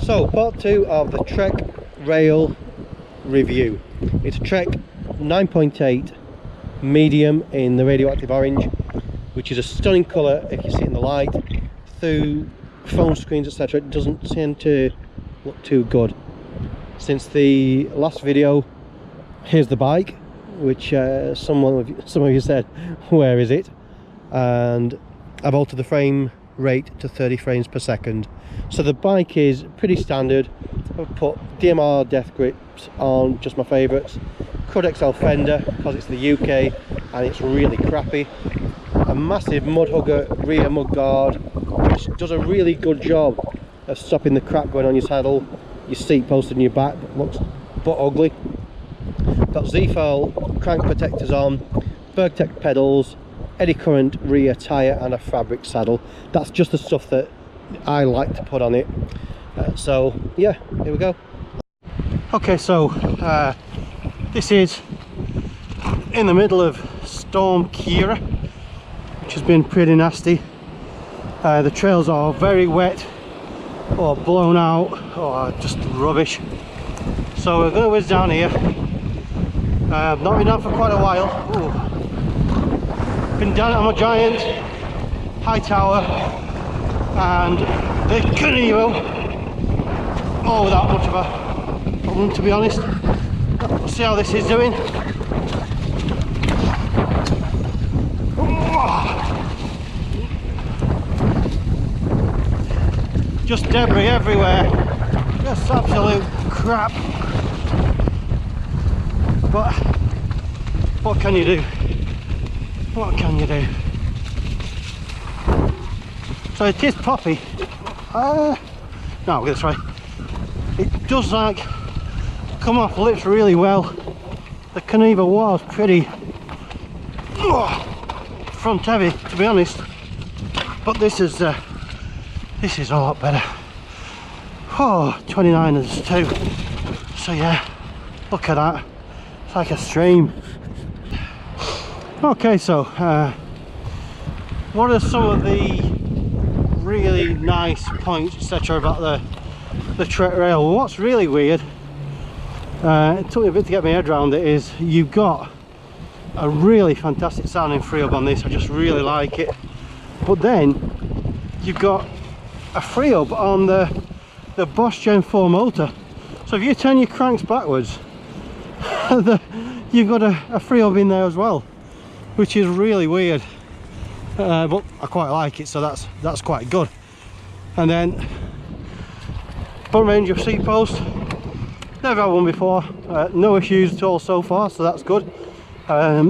So, part 2 of the Trek Rail review. It's a Trek 9.8 medium in the radioactive orange, which is a stunning colour if you see it in the light. Through phone screens, etc., it doesn't tend to look too good. Since the last video, here's the bike, which some of you said, where is it? And I've altered the frame rate to 30 frames per second. So the bike is pretty standard. I've put DMR death grips on, just my favourites. Crud XL fender because it's the UK and it's really crappy. A massive mud hugger rear mud guard, which does a really good job of stopping the crap going on your saddle, your seat post and your back, that looks but ugly. Got Z-Foil crank protectors on, Bergtech pedals, eddy current rear tyre and a fabric saddle. That's just the stuff that I like to put on it. So yeah, here we go. Okay, so this is in the middle of Storm Ciara, which has been pretty nasty. The trails are very wet or blown out or just rubbish. So we're going to whiz down here. I've not been down for quite a while. Ooh. Been down at my giant high tower and the Canoe. Oh, without much of a problem, to be honest. We'll see how this is doing. Just debris everywhere, just absolute crap. But what can you do? What can you do? So it is poppy. No, we're gonna try. It does like come off lips really well. The Caneva was pretty front heavy, to be honest. But this is a lot better. Oh, 29ers too. So yeah, look at that. It's like a stream. Okay, so what are some of the really nice points, etc., about the Trek Rail? Well, what's really weird, it took me a bit to get my head around it, is you've got a really fantastic sounding freehub on this. I just really like it. But then you've got a freehub on the Bosch Gen 4 motor. So if you turn your cranks backwards, you've got a freehub in there as well, which is really weird. But I quite like it, so that's quite good. And then front range of seat post, never had one before, no issues at all so far, so that's good. I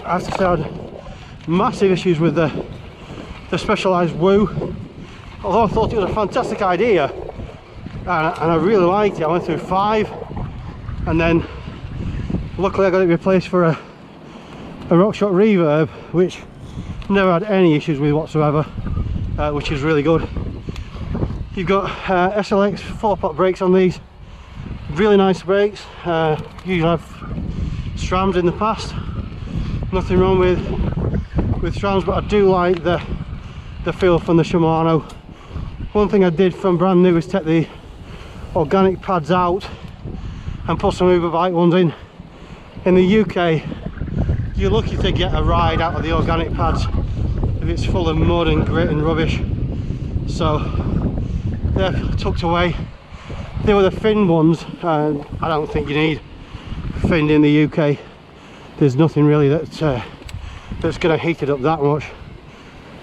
have to say I had massive issues with the Specialized Woo, although I thought it was a fantastic idea and I really liked it. I went through 5 and then luckily I got it replaced for a RockShox Reverb, which never had any issues with whatsoever, which is really good. You've got SLX 4-pot brakes on these, really nice brakes. Usually have SRAMs in the past, nothing wrong with SRAMs, but I do like the feel from the Shimano. One thing I did from brand new is take the organic pads out and put some Uberbike ones in. In the UK, you're lucky to get a ride out of the organic pads if it's full of mud and grit and rubbish. So they're tucked away. They were the finned ones, and I don't think you need finned in the UK. There's nothing really that's going to heat it up that much.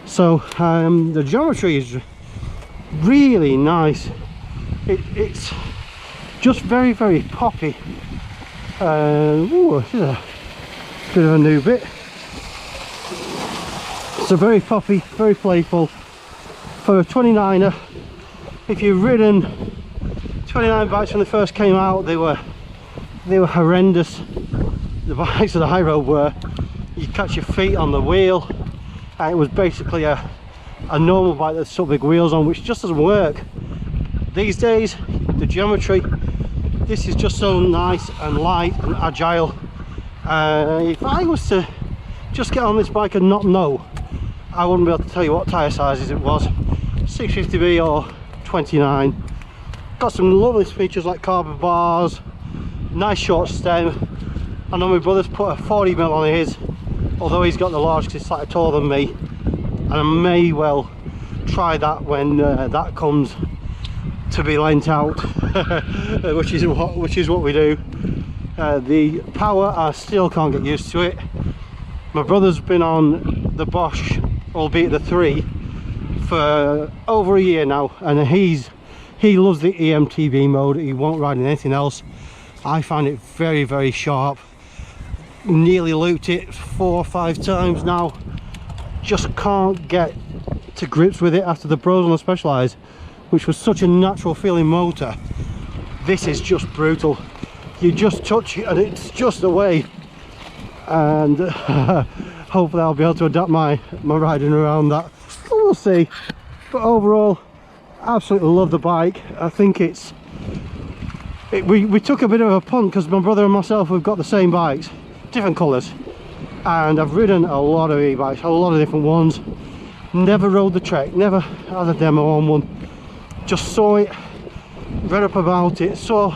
So the geometry is really nice. It's just very, very poppy. Ooh, this is a bit of a new bit. So very poppy, very playful. For a 29er, if you've ridden 29 bikes when they first came out, they were horrendous. The bikes of the high road were, you catch your feet on the wheel, and it was basically a normal bike that's so big wheels on, which just doesn't work. These days, the geometry, this is just so nice and light and agile. If I was to just get on this bike and not know, I wouldn't be able to tell you what tyre sizes it was, 650B or 29. Got some lovely features like carbon bars, nice short stem. I know my brother's put a 40mm on his, although he's got the large because he's slightly taller than me, and I may well try that when that comes to be lent out, which is what we do. The power, I still can't get used to it. My brother's been on the Bosch, albeit the 3, for over a year now, and he loves the EMTB mode. He won't ride in anything else. I find it very, very sharp. Nearly looped it 4 or 5 times now. Just can't get to grips with it after the Bros on the Specialized, which was such a natural feeling motor. This is just brutal. You just touch it and it's just away. And hopefully I'll be able to adapt my riding around that. We'll see. But overall, absolutely love the bike. I think we took a bit of a punt because my brother and myself have got the same bikes, different colours, and I've ridden a lot of e-bikes, a lot of different ones. Never rode the Trek, never had a demo on one. Just saw it, read up about it, saw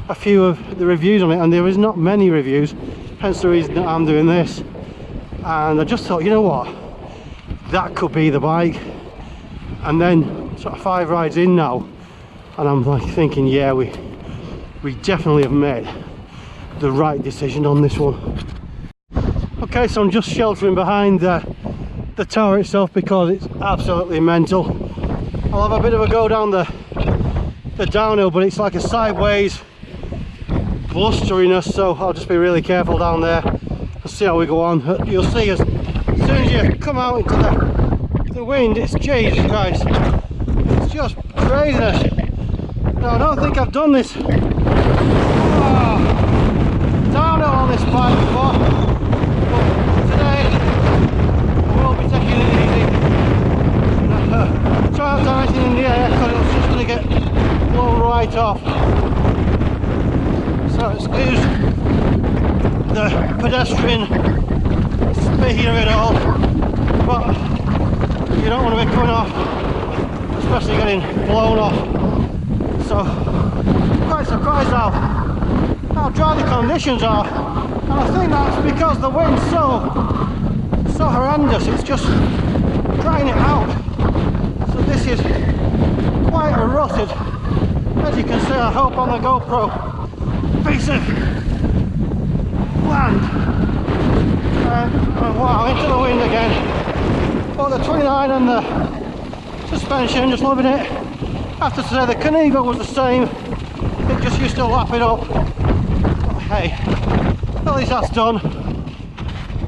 a few of the reviews on it, and there is not many reviews, hence the reason that I'm doing this. And I just thought, you know what, that could be the bike. And then sort of 5 rides in now, and I'm like thinking, yeah, we definitely have made the right decision on this one. Okay, so I'm just sheltering behind the tower itself because it's absolutely mental. I'll have a bit of a go down the downhill, but it's like a sideways blusteriness, so I'll just be really careful down there and see how we go on. You'll see as soon as you come out into the wind, it's Jesus Christ, it's just craziness. Now I don't think I've done this downhill on this bike before, but today I will be taking it easy. Try not to have anything in the air because it's just going to get blown right off. So excuse the pedestrian speed of it all, but you don't want to be coming off, especially getting blown off. So quite surprised how dry the conditions are, and I think that's because the wind's so horrendous. It's just drying it out. So this is quite a rutted, as you can see, I hope on the GoPro, piece of land. Wow, into the wind again. But the 29 and the suspension, just loving it. I have to say the Kanigo was the same, it just used to lap it up. But hey, at least that's done.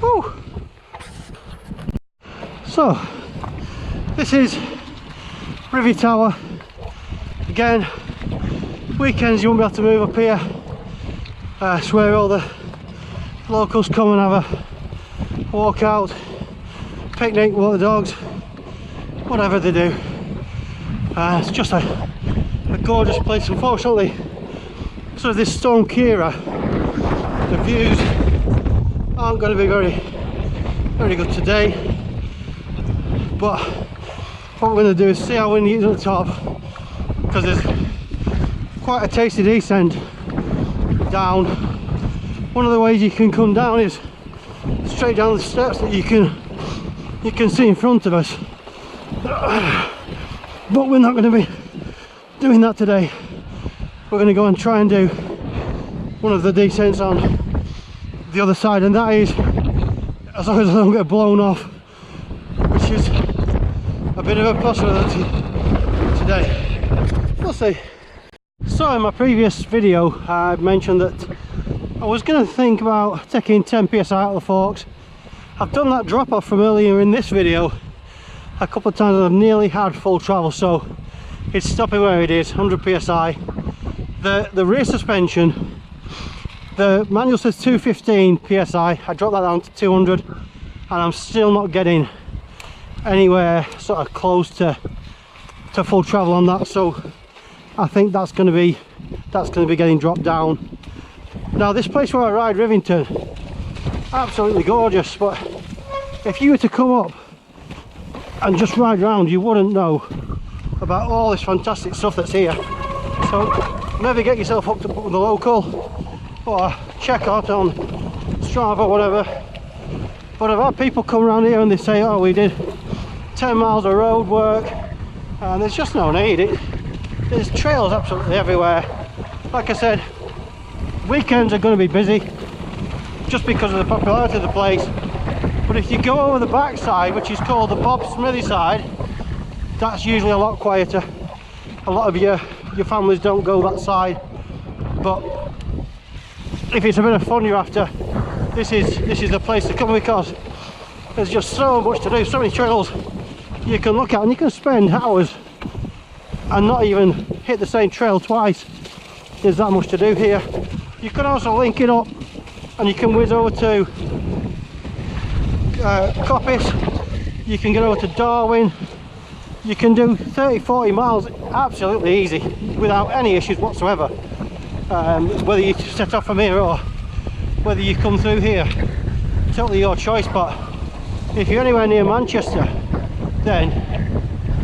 Whew. So, this is Rivy Tower. Again, weekends you won't be able to move up here. It's where all the locals come and have a walk out, picnic, walk the dogs, whatever they do. It's just a gorgeous place. Unfortunately, so this Storm Kira, the views aren't going to be very good today, but what we're going to do is see how windy it is at the top, because there's quite a tasty descent down. One of the ways you can come down is straight down the steps that you can see in front of us, but we're not going to be doing that today. We're going to go and try and do one of the descents on the other side, and that is, as long as I don't get blown off, which is a bit of a possibility today. We'll see. So in my previous video I mentioned that I was going to think about taking 10 psi out of the forks. I've done that drop off from earlier in this video a couple of times, and I've nearly had full travel, so it's stopping where it is, 100 psi. The rear suspension, the manual says 215 psi, I dropped that down to 200, and I'm still not getting anywhere sort of close to full travel on that, so I think that's going to be getting dropped down. Now this place where I ride, Rivington, absolutely gorgeous, but if you were to come up and just ride around, you wouldn't know about all this fantastic stuff that's here. So maybe get yourself hooked up with the local, or check out on Strava or whatever. But I've had people come around here and they say, oh, we did 10 miles of road work, and there's just no need. There's trails absolutely everywhere. Like I said, weekends are going to be busy just because of the popularity of the place. But if you go over the backside, which is called the Bob Smithy side, that's usually a lot quieter. A lot of your families don't go that side, but if it's a bit of fun you're after, this is the place to come, because there's just so much to do, so many trails you can look at, and you can spend hours and not even hit the same trail twice. There's that much to do here. You can also link it up and you can whiz over to Coppice, you can get over to Darwin. You can do 30-40 miles absolutely easy without any issues whatsoever, whether you set off from here or whether you come through here, totally your choice. But if you're anywhere near Manchester, then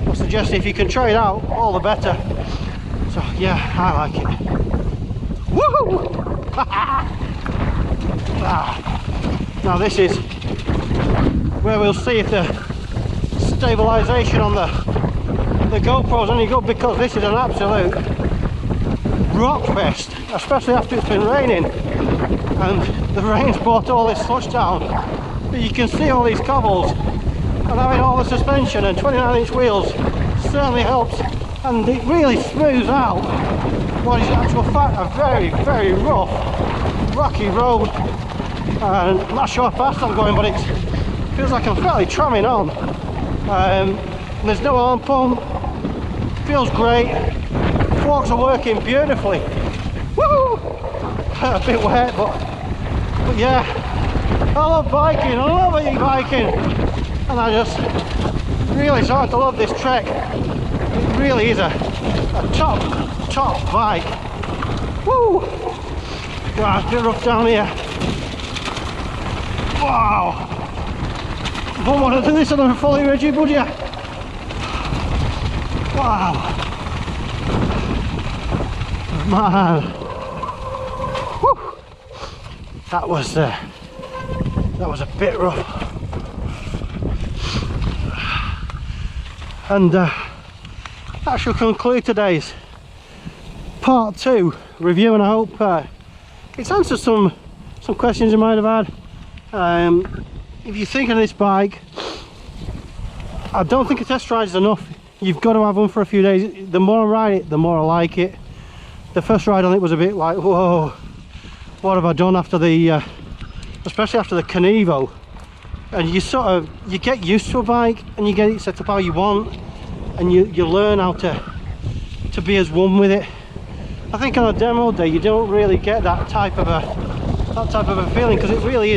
I suggest if you can try it out, all the better. So yeah, I like it. Woohoo! Now this is where we'll see if the stabilisation on the GoPro is any good, because this is an absolute rock fest, especially after it's been raining and the rain's brought all this slush down. But you can see all these cobbles, and having all the suspension and 29-inch wheels certainly helps, and it really smooths out what is in actual fact a very, very rough, rocky road. And I'm not sure how fast I'm going, but it feels like I'm fairly tramming on. There's no arm pump, feels great, forks are working beautifully. Woo! A bit wet, but yeah, I love biking, I love e-biking, and I just really started to love this trek. It really is a top bike. Woo! Wow, it's a bit rough down here. Wow! You don't want to do this on a fully rigid, would you? Wow! Man! Woo! That was a bit rough. And that should conclude today's part 2 review, and I hope it's answered some questions you might have had. If you're thinking of this bike, I don't think a test ride is enough. You've got to have one for a few days. The more I ride it, the more I like it. The first ride on it was a bit like, whoa, what have I done, after the especially after the Kenevo. And you get used to a bike and you get it set up how you want, and you learn how to be as one with it. I think on a demo day you don't really get that type of a feeling, because it really is